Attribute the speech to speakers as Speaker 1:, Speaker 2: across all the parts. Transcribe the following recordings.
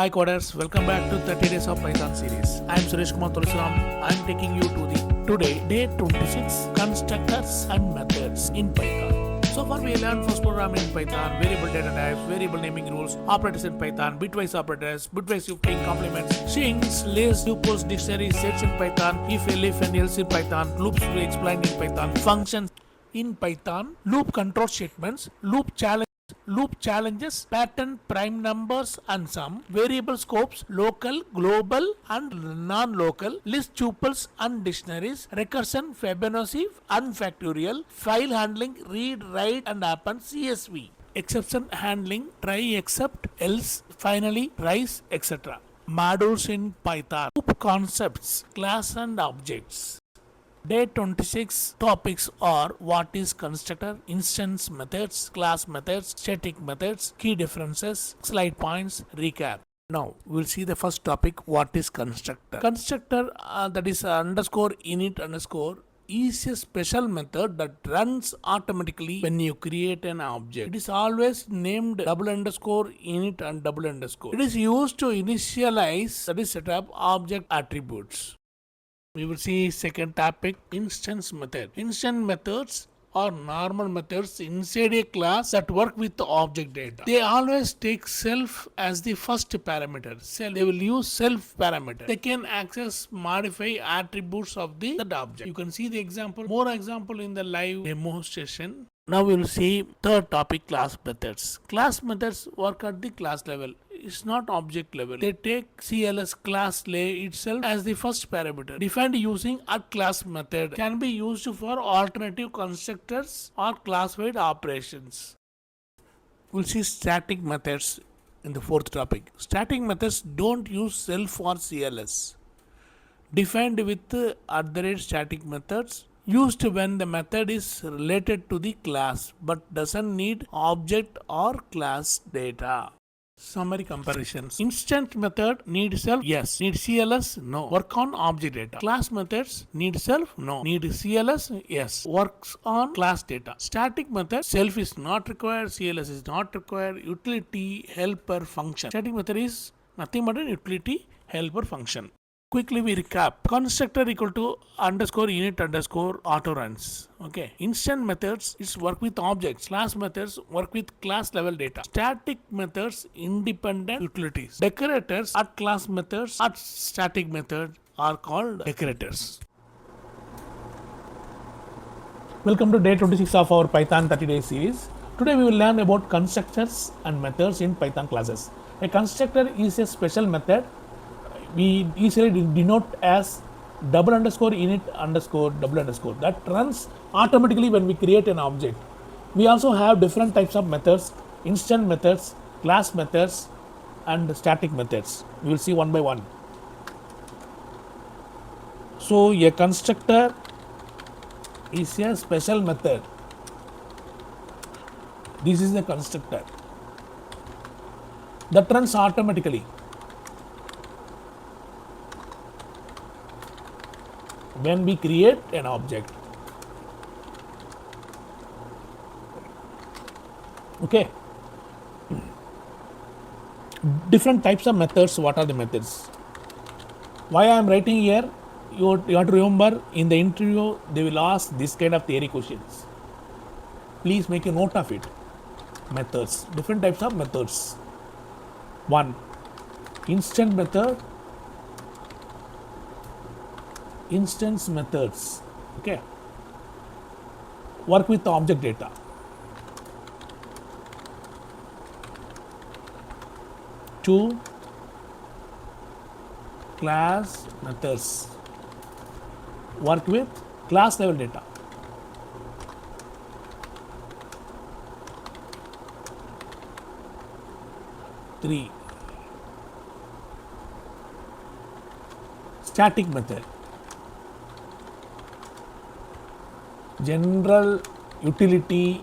Speaker 1: Hi coders, welcome back to 30 Days of Python series. I am Suresh Kumar Tulsiram. I am taking you to the today day 26 constructors and methods in Python. So far we learned first programming in Python, variable data types, variable naming rules, operators in Python, bitwise operators, bitwise shifting, complements, strings, lists, tuples, dictionaries, sets in Python, if and else in Python, loops we explained in Python, functions in Python, loop control statements, loop challenges, pattern, prime numbers and sum, variable scopes, local, global and non-local, list tuples and dictionaries, recursion, Fibonacci and factorial, file handling, read, write and append, CSV, exception handling, try, except, else, finally, rise, etc. Modules in Python, loop concepts, class and objects. Day 26 topics are what is constructor, instance methods, class methods, static methods, key differences, slide points, recap. Now we'll see the first topic, what is constructor. Constructor that is underscore init underscore is a special method that runs automatically when you create an object. It is always named double underscore init and double underscore. It is used to initialize, that is set up object attributes. We will see second topic, instance method. Instance methods are normal methods inside a class that work with the object data. They always take self as the first parameter. They will use self parameter. They can access, modify attributes of that object. You can see the example, more example in the live demonstration. Now we will see third topic, class methods. Class methods work at the class level. It's not object level. They take CLS class lay itself as the first parameter. Defined using a class method, can be used for alternative constructors or class-wide operations. We'll see static methods in the fourth topic. Static methods don't use self or CLS. Defined with @static methods, used when the method is related to the class but doesn't need object or class data. Summary comparisons. Instant method need self? Yes. Need CLS? No. Work on object data. Class methods need self? No. Need CLS? Yes. Works on class data. Static method, self is not required, CLS is not required, utility helper function. Static method is nothing but an utility helper function. Quickly we recap. Constructor equal to underscore init underscore auto runs. Okay. Instant methods is work with objects. Class methods work with class level data. Static methods independent utilities. Decorators at class methods at static method are called decorators. Welcome to day 26 of our Python 30 day series. Today we will learn about constructors and methods in Python classes. A constructor is a special method we easily denote as double underscore init underscore double underscore that runs automatically when we create an object. We also have different types of methods, instant methods, class methods and static methods. We will see one by one. So a constructor is a special method. This is the constructor that runs automatically when we create an object. Okay. Different types of methods. What are the methods? Why I am writing here? You have to remember, in the interview they will ask this kind of theory questions. Please make a note of it. Methods. Different types of methods. 1. Instant method. Instance methods. Okay. Work with object data. 2. Class methods. Work with class level data. 3. Static method. General utility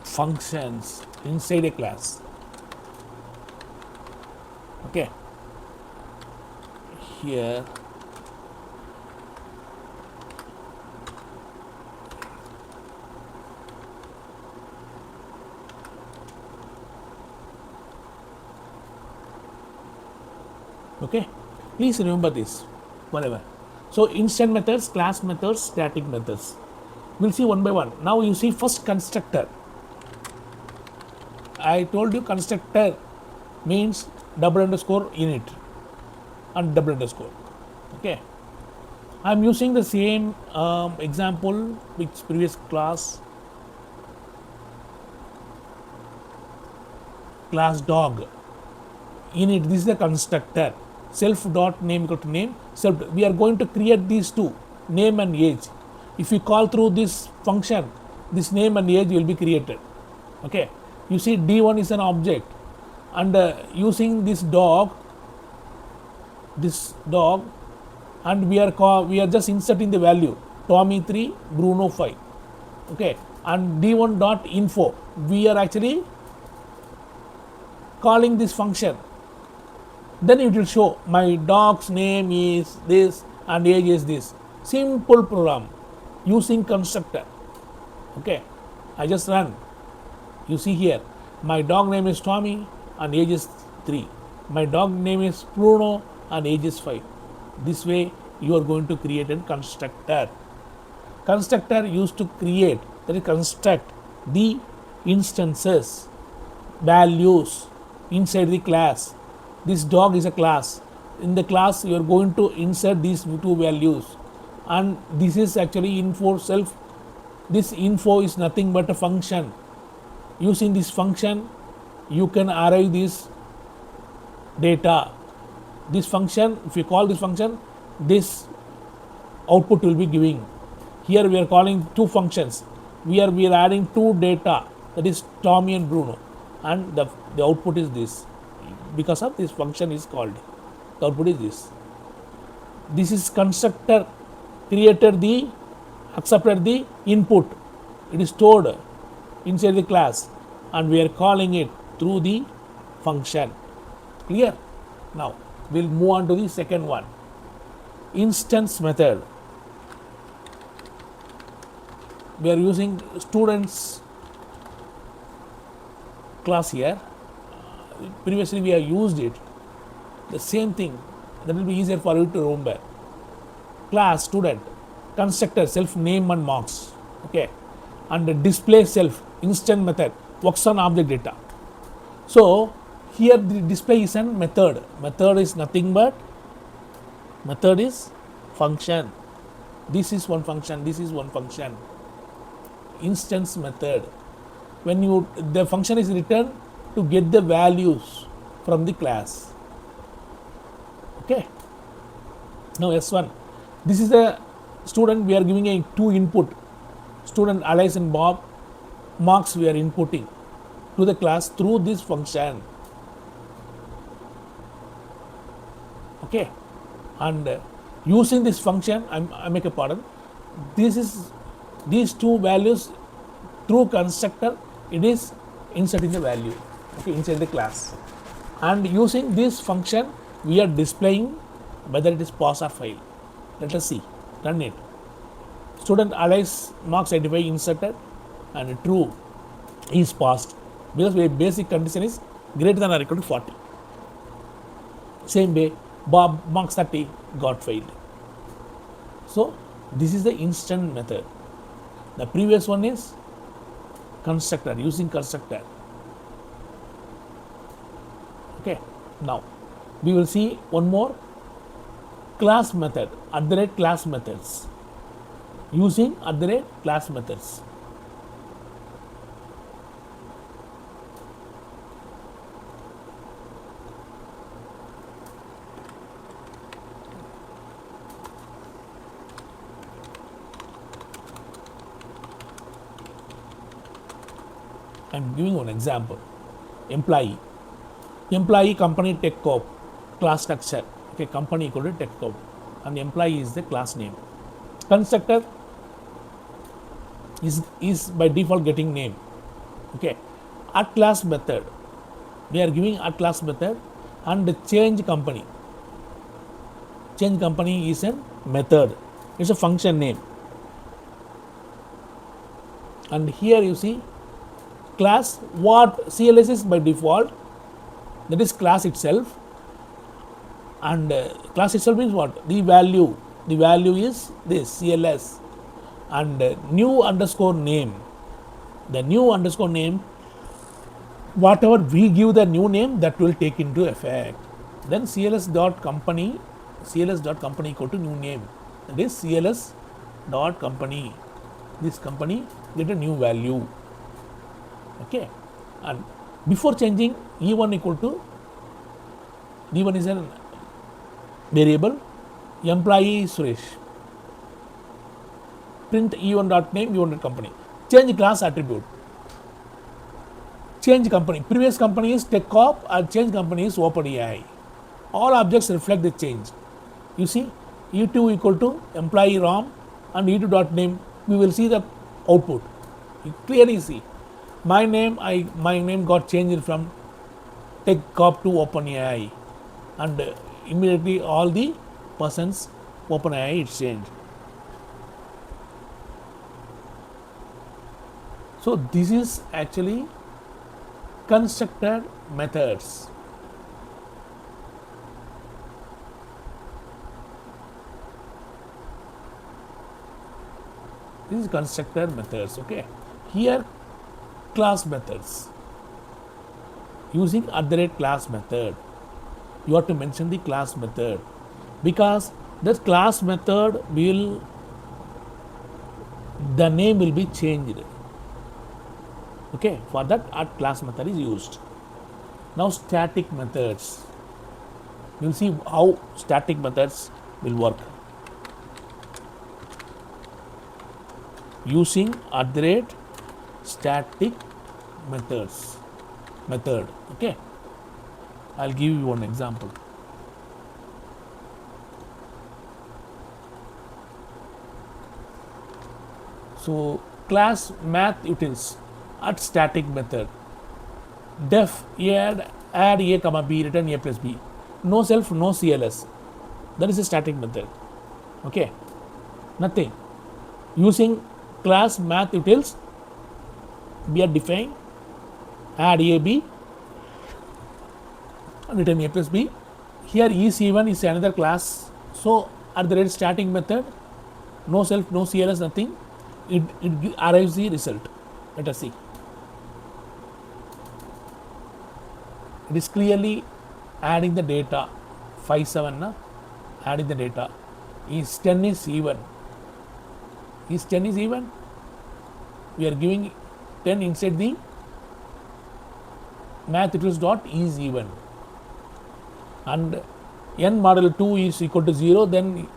Speaker 1: functions inside a class. Okay. Here Okay, please remember this forever. So instant methods, class methods, static methods. We'll see one by one. Now you see first constructor. I told you constructor means double underscore init and double underscore. Okay, I'm using the same example which previous class dog init. This is the constructor. Self dot name equal to name. Self. We are going to create these two, name and age. If you call through this function, this name and age will be created. Okay. You see D1 is an object, and using this dog, and we are just inserting the value Tommy 3, Bruno 5. Okay. And D1 dot info. We are actually calling this function. Then it will show my dog's name is this and age is this. Simple program using constructor. Okay, I just run. You see here, my dog name is Tommy and age is 3. My dog name is Bruno and age is 5. This way you are going to create a constructor. Constructor used to create, that is construct the instances, values inside the class. This dog is a class. In the class you are going to insert these two values, and this is actually info self. This info is nothing but a function. Using this function you can arrive this data. This function, if you call this function, this output will be giving. Here we are calling two functions. We are adding two data, that is Tommy and Bruno, and the output is this. Because of this function is called, the output is this. This is constructor accepted the input. It is stored inside the class and we are calling it through the function. Clear? Now we'll move on to the second one, instance method. We are using students class here. Previously we have used it, the same thing. That will be easier for you to remember. Class, student, constructor, self name and marks. Okay, and the display self, instant method, works on object data. So here the display is a method. Method is nothing but function. This is one function, this is one function. Instance method. When the function is returned to get the values from the class. Okay. Now S1. This is a student. We are giving a two input. Student Alice and Bob. Marks we are inputting to the class through this function. Okay. And using this function, I make a pardon. These two values through constructor. It is inserting the value. Okay, inside the class, and using this function we are displaying whether it is pass or fail. Let us see. Run it. Student Alice marks 85 inserted and true is passed, because the basic condition is greater than or equal to 40. Same way Bob marks 30 got failed. So this is the instant method. The previous one is constructor, using constructor. Okay, now we will see one more, class method, @class methods, using @class methods. I am giving one example. Employee, company tech corp, class structure. Okay, company equal to tech corp, and employee is the class name. Constructor is by default getting name. Okay, @class method, we are giving @class method, and the change company. Change company is a method. It's a function name. And here you see class, what CLS is by default, that is class itself, and class itself means what? The value is this CLS, and new underscore name, the new underscore name, whatever we give the new name, that will take into effect. Then cls dot company equal to new name, that is cls dot company, this company get a new value. Okay, and before changing e1 equal to, e1 is a variable, employee Suresh, print e1 dot name, e1 dot company, change class attribute, change company, previous company is TechCop and change company is OpenAI. All objects reflect the change. You see, e2 equal to employee Ram and e2 dot name, we will see the output. You clearly see my name got changed from TechCop to OpenAI, and immediately all the persons OpenAI is changed. So this is actually constructor methods. This is constructor methods. Okay, here class methods, using @class method, you have to mention the class method, because that class method will, the name will be changed. Okay, for that @class method is used. Now static methods, you will see how static methods will work. Using static method. Okay, I'll give you one example. So class math utils @static method, def add a comma b, return a plus b, no self, no CLS, that is a static method. Okay, nothing. Using class math utils, we are defined add a b and return a plus b. Here EC1 is another class, so @static method, no self, no CLS, nothing, it arrives the result. Let us see. It is clearly adding the data 5 7 na? Adding the data. Is 10 is even? Is 10 is even? We are giving 10 inside the math utils dot is even, and n model 2 is equal to 0, then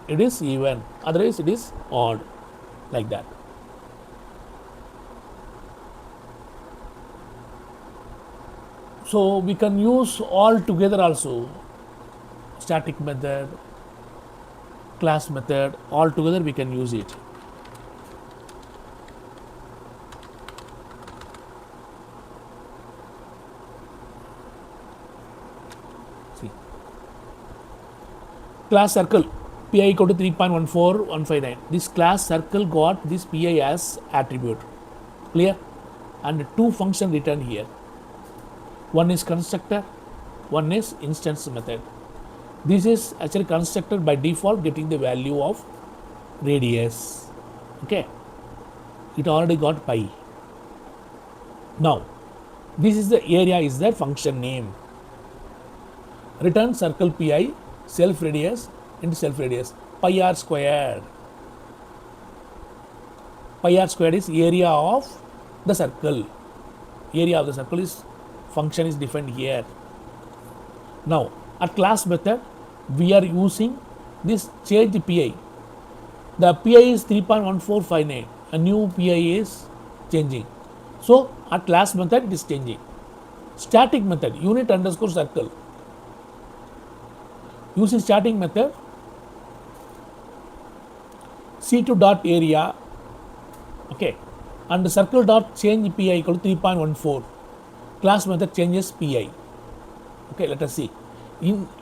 Speaker 1: it is even, otherwise it is odd, like that. So we can use all together also, static method, class method, all together we can use it. See, class circle pi equal to 3.14159. This class circle got this pi as attribute. Clear? And two functions written here. One is constructor, one is instance method. This is actually constructor by default getting the value of radius. Okay, it already got pi. Now this is the area, is the function name. Return circle pi self radius into self radius, pi r squared. Pi r squared is area of the circle. Area of the circle is function is defined here. Now at class method we are using this change pi. The pi is 3.1459, a new pi is changing. So at class method it is changing. Static method, unit underscore circle. Using static method, c2 dot area, okay, and the circle dot change pi equal to 3.14. Class method changes pi. Okay, let us see.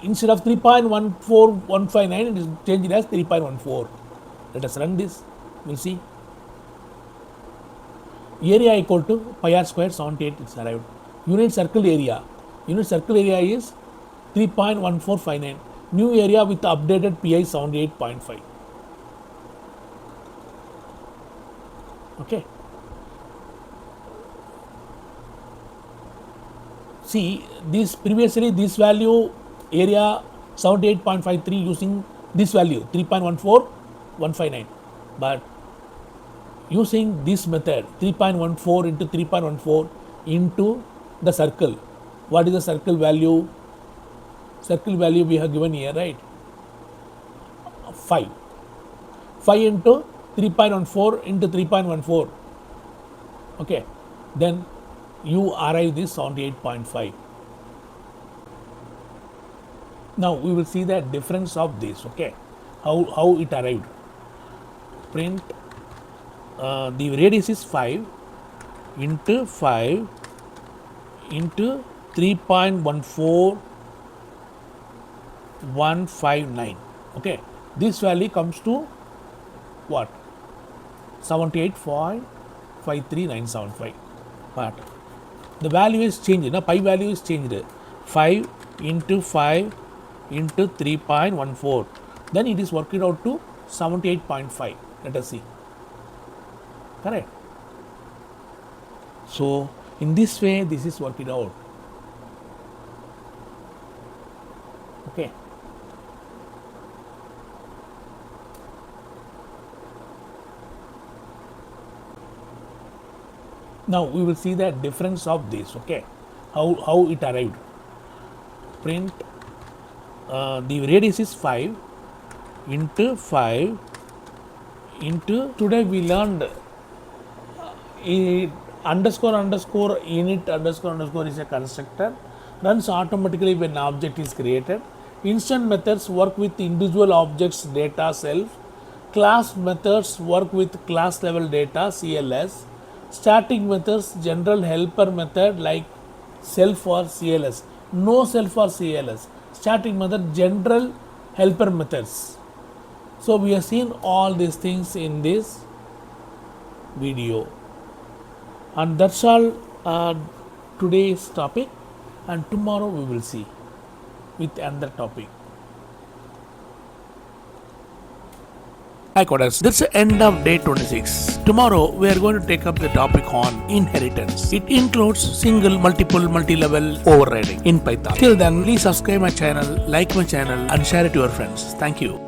Speaker 1: Instead of 3.14159, it is changed as 3.14. Let us run this. We'll see. Area equal to pi r squared 78. It's arrived. Unit circle area. Unit circle area is 3.1459. new area with updated PI 78.5. Okay. See, this previously this value area 78.53 using this value 3.14159, but using this method 3.14 into 3.14 into the circle. What is the circle value? Circle value we have given here, right? 5. 5 into 3.14 into 3.14. Okay. Then you arrive this 78.5. Now we will see the difference of this. Okay. How it arrived. Print the radius is 5 into 5 into 3.14159. Okay, this value comes to what? 78.53975. But the value is changed. Pi value is changed. 5 into 5 into 3.14. Then it is worked out to 78.5. Let us see. Correct. So in this way this is worked out. Okay. Now we will see the difference of this. Okay, how it arrived. Print the radius is 5 into 5 into, today we learned underscore init underscore is a constructor, runs automatically when object is created. Instant methods work with individual objects data self. Class methods work with class level data CLS. Static methods general helper method like self or CLS. No self or CLS. Static method general helper methods. So we have seen all these things in this video. And that's all today's topic, and tomorrow we will see with another topic. Hi coders, that's the end of day 26. Tomorrow we are going to take up the topic on inheritance. It includes single, multiple, multi-level overriding in Python. Till then, please subscribe my channel, like my channel and share it to your friends. Thank you.